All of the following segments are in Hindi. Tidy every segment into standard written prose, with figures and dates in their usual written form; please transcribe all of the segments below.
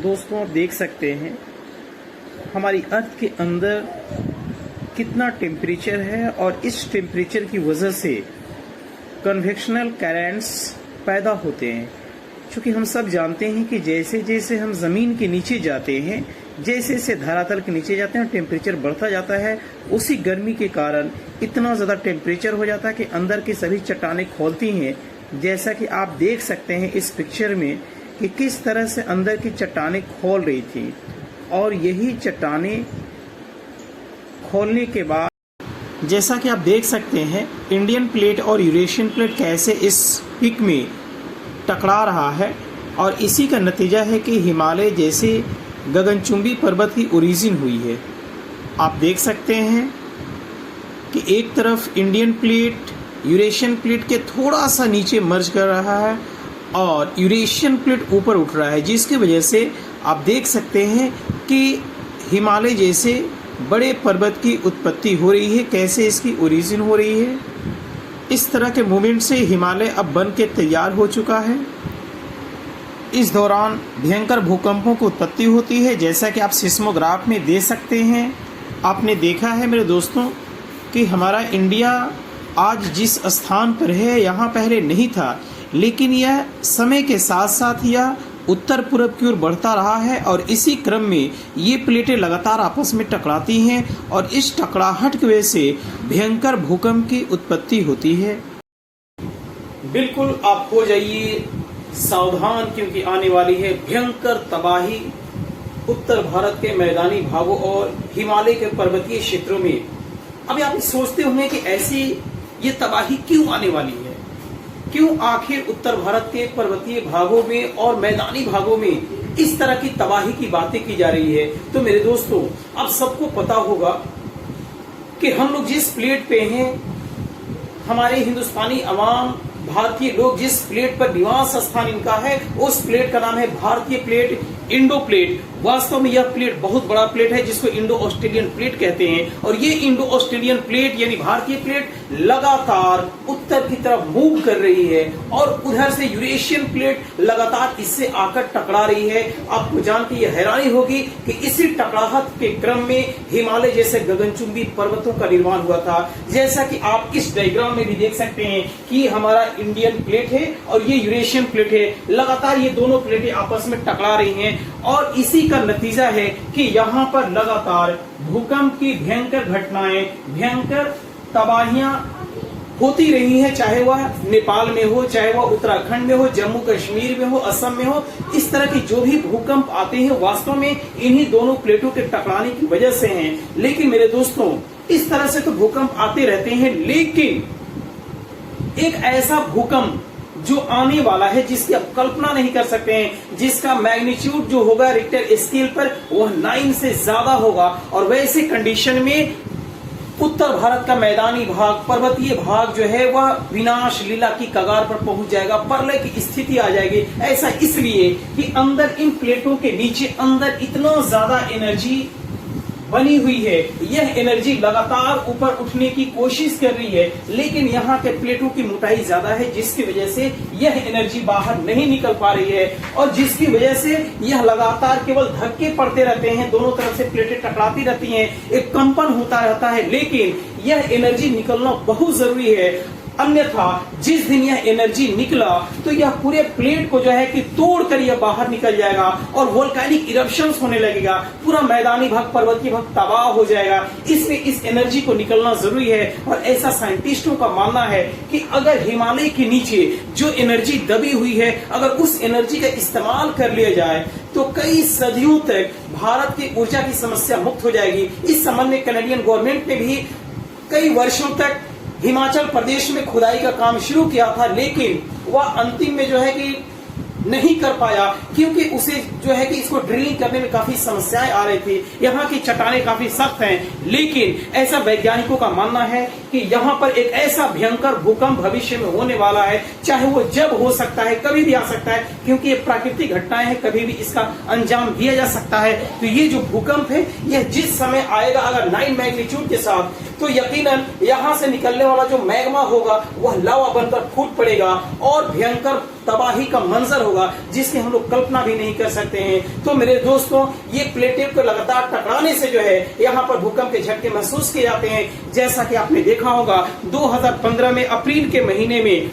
दोस्तों आप देख सकते हैं हमारी अर्थ के अंदर कितना टेम्परेचर है और इस टेम्परेचर की वजह से कन्वेक्शनल करंट्स पैदा होते हैं। क्योंकि हम सब जानते हैं कि जैसे जैसे हम ज़मीन के नीचे जाते हैं, जैसे जैसे धरातल के नीचे जाते हैं टेम्परेचर बढ़ता जाता है। उसी गर्मी के कारण इतना ज़्यादा टेम्परेचर हो जाता है कि अंदर की सभी चट्टानें खोलती हैं। जैसा कि आप देख सकते हैं इस पिक्चर में कि किस तरह से अंदर की चट्टानें खोल रही थी, और यही चट्टानें खोलने के बाद जैसा कि आप देख सकते हैं इंडियन प्लेट और यूरेशियन प्लेट कैसे इस पीक में टकरा रहा है, और इसी का नतीजा है कि हिमालय जैसे गगनचुंबी पर्वत की ओरिजिन हुई है। आप देख सकते हैं कि एक तरफ इंडियन प्लेट यूरेशियन प्लेट के थोड़ा सा नीचे मर्ज कर रहा है और यूरेशियन प्लेट ऊपर उठ रहा है, जिसकी वजह से आप देख सकते हैं कि हिमालय जैसे बड़े पर्वत की उत्पत्ति हो रही है। कैसे इसकी ओरिजिन हो रही है, इस तरह के मूवमेंट से हिमालय अब बन के तैयार हो चुका है। इस दौरान भयंकर भूकंपों की उत्पत्ति होती है, जैसा कि आप सिस्मोग्राफ में देख सकते हैं। आपने देखा है मेरे दोस्तों कि हमारा इंडिया आज जिस स्थान पर है यहाँ पहले नहीं था, लेकिन यह समय के साथ साथ यह उत्तर पूर्व की ओर बढ़ता रहा है, और इसी क्रम में ये प्लेटें लगातार आपस में टकराती हैं और इस टकराहट की वजह से भयंकर भूकंप की उत्पत्ति होती है। बिल्कुल आप हो जाइए सावधान, क्योंकि आने वाली है भयंकर तबाही उत्तर भारत के मैदानी भागों और हिमालय के पर्वतीय क्षेत्रों में। अभी आप सोचते होंगे कि ऐसी ये तबाही क्यों आने वाली है, क्यों आखिर उत्तर भारत के पर्वतीय भागों में और मैदानी भागों में इस तरह की तबाही की बातें की जा रही है। तो मेरे दोस्तों आप सबको पता होगा कि हम लोग जिस प्लेट पे हैं, हमारे हिंदुस्तानी अवाम भारतीय लोग जिस प्लेट पर निवास स्थान इनका है, उस प्लेट का नाम है भारतीय प्लेट, इंडो प्लेट। वास्तव में यह प्लेट बहुत बड़ा प्लेट है जिसको इंडो ऑस्ट्रेलियन प्लेट कहते हैं, और ये इंडो ऑस्ट्रेलियन प्लेट यानी भारतीय प्लेट लगातार उत्तर की तरफ मूव कर रही है, और उधर से यूरेशियन प्लेट लगातार इससे आकर टकरा रही है। आपको जान के ये हैरानी होगी कि इसी टकराहट के क्रम में हिमालय जैसे गगनचुंबी पर्वतों का निर्माण हुआ था। जैसा कि आप इस डायग्राम में भी देख सकते हैं कि हमारा इंडियन प्लेट है और ये यूरेशियन प्लेट है। लगातार ये दोनों प्लेटें आपस में टकरा रही हैं, और इसी का नतीजा है कि यहाँ पर लगातार भूकंप की भयंकर घटनाएं, भयंकर तबाहियां होती रही हैं, चाहे वह नेपाल में हो, चाहे वह उत्तराखंड में हो, जम्मू कश्मीर में हो, असम में हो। इस तरह की जो भी भूकंप आते हैं वास्तव में इन्हीं दोनों प्लेटों के टकराने की वजह से हैं। लेकिन मेरे दोस्तों इस तरह से तो भूकंप आते रहते हैं, लेकिन एक ऐसा भूकंप जो आने वाला है जिसकी आप कल्पना नहीं कर सकते हैं, जिसका मैग्नीट्यूड जो होगा रिक्टर स्केल पर वह 9 से ज्यादा होगा, और वैसे कंडीशन में उत्तर भारत का मैदानी भाग, पर्वतीय भाग जो है वह विनाश लीला की कगार पर पहुंच जाएगा, प्रलय की स्थिति आ जाएगी। ऐसा इसलिए कि अंदर इन प्लेटों के नीचे अंदर इतना ज्यादा एनर्जी बनी हुई है, यह एनर्जी लगातार ऊपर उठने की कोशिश कर रही है, लेकिन यहाँ के प्लेटों की मोटाई ज्यादा है, जिसकी वजह से यह एनर्जी बाहर नहीं निकल पा रही है, और जिसकी वजह से यह लगातार केवल धक्के पड़ते रहते हैं, दोनों तरफ से प्लेटें टकराती रहती हैं, एक कंपन होता रहता है। लेकिन यह एनर्जी निकलना बहुत जरूरी है, अन्यथा जिस दिन यह एनर्जी निकला तो यह पूरे प्लेट को जो है कि तोड़कर यह बाहर निकल जाएगा और वोल्केनिक इरप्शंस होने लगेगा, पूरा मैदानी भाग, पर्वतीय भाग तबाह हो जाएगा। इसमें इस एनर्जी को निकलना जरूरी है, और ऐसा साइंटिस्टों का मानना है कि अगर हिमालय के नीचे जो एनर्जी दबी हुई है, अगर उस एनर्जी का इस्तेमाल कर लिया जाए तो कई सदियों तक भारत की ऊर्जा की समस्या मुक्त हो जाएगी। इस संबंध में कैनेडियन गवर्नमेंट ने भी कई वर्षों तक हिमाचल प्रदेश में खुदाई का काम शुरू किया था, लेकिन वह अंतिम में जो है कि नहीं कर पाया, क्योंकि उसे जो है कि इसको ड्रिलिंग करने में काफी समस्याएं आ रही थी। यहाँ की चट्टानें काफी सख्त हैं, लेकिन ऐसा वैज्ञानिकों का मानना है कि यहाँ पर एक ऐसा भयंकर भूकंप भविष्य में होने वाला है, चाहे वो जब हो सकता है, कभी भी आ सकता है, क्योंकि ये प्राकृतिक घटनाएं हैं, कभी भी इसका अंजाम दिया जा सकता है। तो ये जो भूकंप है यह जिस समय आएगा, अगर 9 मैग्नीट्यूड के साथ तो यकीनन यहाँ से निकलने वाला जो मैग्मा होगा वह लावा बनकर फूट पड़ेगा और भयंकर तबाही का मंजर होगा जिसकी हम लोग कल्पना भी नहीं कर सकते हैं। तो मेरे दोस्तों, ये प्लेटें को लगातार टकराने से जो है यहाँ पर भूकंप के झटके महसूस किए जाते हैं। जैसा कि आपने देखा होगा 2015 में अप्रैल के महीने में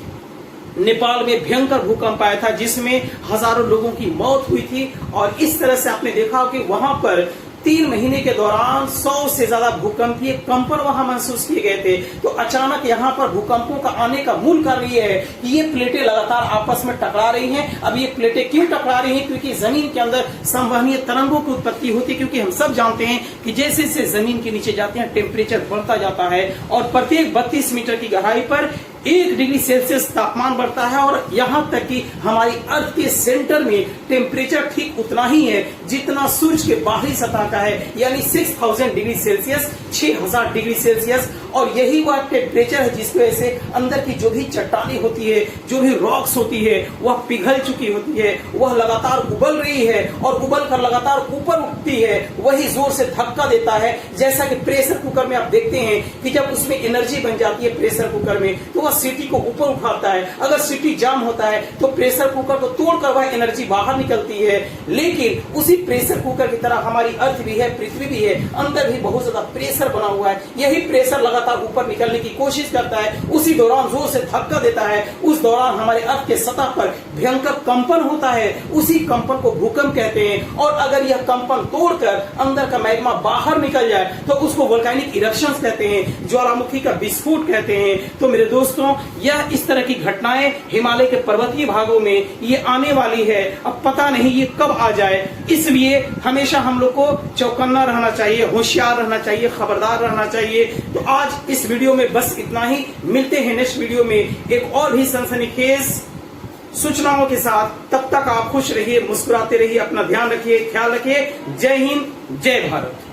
नेपाल में भयंकर भूकंप आया था जिसमें हजारों लोगों की मौत हुई थी। और इस तरह से आपने देखा कि वहां पर 3 महीने के दौरान 100 से ज्यादा भूकंपीय कंपन वहां महसूस किए गए थे। तो अचानक यहाँ पर भूकंपों का आने का मूल कारण ये है कि ये प्लेटें लगातार आपस में टकरा रही हैं। अब ये प्लेटें क्यों टकरा रही हैं? क्योंकि जमीन के अंदर संवहनीय तरंगों की उत्पत्ति होती है। क्योंकि हम सब जानते हैं कि जैसे जैसे जमीन के नीचे जाते हैं टेम्परेचर बढ़ता जाता है और प्रत्येक 32 मीटर की गहराई पर 1 डिग्री सेल्सियस तापमान बढ़ता है। और यहाँ तक कि हमारी अर्थ के सेंटर में टेम्परेचर ठीक उतना ही है जितना सूर्य के बाहरी सतह का है, यानी 6000 डिग्री सेल्सियस, 6000 डिग्री सेल्सियस। और यही वह टेम्परेचर है जिसकी वजह से अंदर की जो भी चट्टानी होती है, जो भी रॉक्स होती है, वह पिघल चुकी होती है, वह लगातार उबल रही है और उबल कर लगातार ऊपर उठती है। वही जोर से धक्का देता है। जैसा कि प्रेशर कुकर में आप देखते हैं कि जब उसमें एनर्जी बन जाती है प्रेशर कुकर में तो वह सीटी को ऊपर उठाता है। अगर सीटी जाम होता है तो प्रेशर कुकर को तोड़कर वह एनर्जी बाहर निकलती है। लेकिन उसी प्रेशर कुकर की तरह हमारी अर्थ भी है, पृथ्वी भी है, अंदर भी बहुत ज्यादा प्रेशर बना हुआ है। यही प्रेशर लगातार ऊपर निकलने की कोशिश करता है। उसी दौरान जोर से धक्का देता है। उस दौरान हमारे अर्थ के सतह पर भयंकर कंपन होता है। उसी कंपन को भूकंप कहते हैं। और अगर यह कंपन तोड़कर अंदर का मैग्मा बाहर निकल जाए तो उसको वोल्केनिक इरप्शंस कहते हैं, ज्वालामुखी का विस्फोट कहते हैं। तो मेरे दोस्तों, यह इस तरह की घटनाएं हिमालय के पर्वतीय भागों में ये आने वाली है। अब पता नहीं ये कब आ जाए, इसलिए हमेशा हम लोग को चौकन्ना रहना चाहिए, होशियार रहना चाहिए, खबरदार रहना चाहिए। तो आज इस वीडियो में बस इतना ही। मिलते हैं नेक्स्ट वीडियो में एक और भी सनसनीखेज सूचनाओं के साथ। तब तक आप खुश रहिए, मुस्कुराते रहिए, अपना ध्यान रखिए, ख्याल रखिए। जय हिंद, जय भारत।